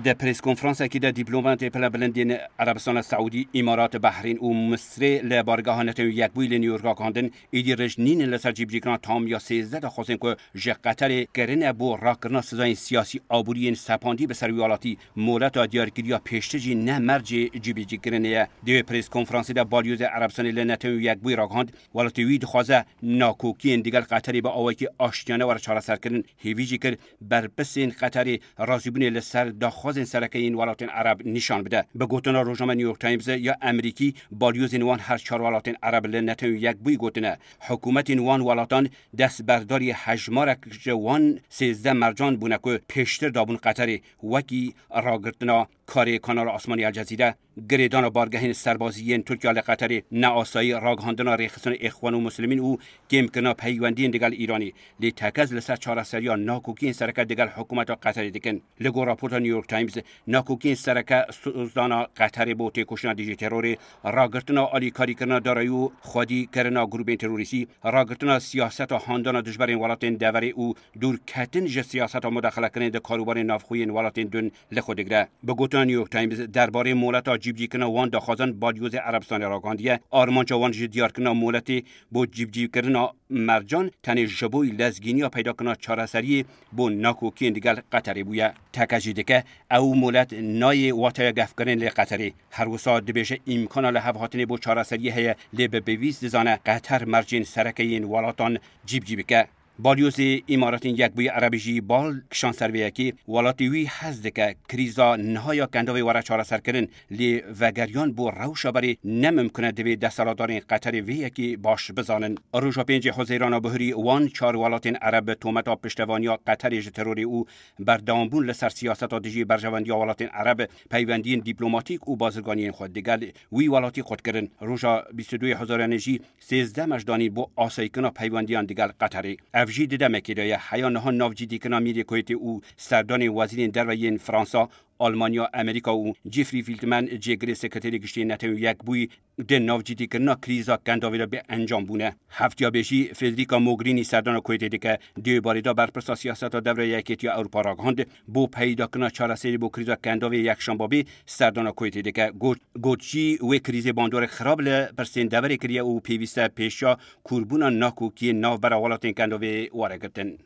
در پریس کنفرانس کی در دیپلمات پلا بلندین عربستان سعودی، امارات، بحرین و مصر لبارگاه نتو یک بویل نیویورک کاندن ایدی رجنین لسر جیبجیکنا تام یا 13 خواستن که ج قطر کرن بو راکرنا سزای سیاسی آبوری سپاندی به سرویالاتی مولات دیارگیری پیشتجی نه مرج جیبجیکرنه در پریس کنفرانس در بالیوز عربستان لنتو یک بوی راکاند ولات وید خوازه ناکوکی دیگر قطری با آوای آشتیانه ور چهار سر کردن هیویجی کرد بر پسین قطری رازیبونی لسر خواستن سرکه این ولایت عرب نشان بده. به گفتن روزنامه نیویورک تایمز یا امریکی بالیوز وان هر چهار ولایت عرب لنتو یک بوی گفتنه حکومت وان ولایتان دست برداری حجمارک وان 13 مرجان بونه که پیشتر دابون قطری وکی راگرتنا کاری کانال آسمانی الجزیره گریدان بارگاهین سربازی ترکیه قطری ناآسایی راگهاندنا ریخستان اخوان و مسلمین او کم کنا پیوندی دیگر ایرانی لی تکز لسر چهار سریا ناکوکی سرکه دیگر حکومت قطری دیکن لگو راپورت نیویورک تایمز ناکوکی سرکه سوزدانا قطری با تکوشنا دیجی تروری راگرتنا آلی کاری کرنا دارایو خودی کرنا گروه تروریسی راگرتنا سیاست و هاندانا دشبرین ولایت دوری او دور کتن ج سیاست و مداخله کننده در کاروبار نافخوی ولایت دون لخودگره به نیویورک تایمز درباره مولات جیبجی کنه وان داخازان بالیوز عربستان راگاندیه آرمان چوان جدیار کنه مولتی با جیبجی کنه مرجان تن جبوی لزگینی پیدا کنه چارسری با ناکوکی دیگر قطری بویه تکجیده که او مولت نای واتای گف کنن لی قطری هر وسا دبیشه امکان له هاتنی با چارسری هی لی به بیویز زانه قطر مرجین سرکه این ولاتان جیبجی بکه بالیوز امارات یک بوی عربیجی بال کشان سرویه کی ولاتی وی حزد که کریزا نهایا کندوی ورا چهار سر کردن لی وگریان بو روشا بری نممکنه دوی دستالاتدارین قطری وی کی باش بزانن روزا 5 حزیران بهری وان چهار ولاتین عرب تومتا پشتوانیا قطری تروری او بردامبون لسر سیاست دیجی برجواندی ولاتین عرب پیوندین دیپلماتیک و بازرگانی خود دیگر وی ولاتی خود کردن روزا 22 حزیرانجی 13 مجدانی بو آسایکنا پیوندیان دیگر قطری افجی دیده مکیده حیان ها نافجی دیکنا میری کویت او سردان وزیر درویین فرانسا آلمانیا امریکا و جیفری فیلتمن جگری سکرتری گشتی نتو یک بوی د نافجی دیکنا کریزا کنداویلا به انجام بونه هفتیا بشی فدریکا موگرینی سردان کویت دیگه دی باریدا بر پرسا سیاست دوره یکیتی اروپا راگاند بو پیدا کنا چارسری بو کریزا کنداوی یک شنبه سردان کویت دیگه گوچی و کریز باندور خراب ل پرسین دوره کریه او پیوسته پیشا کوربونا ناکوکی ناو برا ولاتین کنداوی وارگتن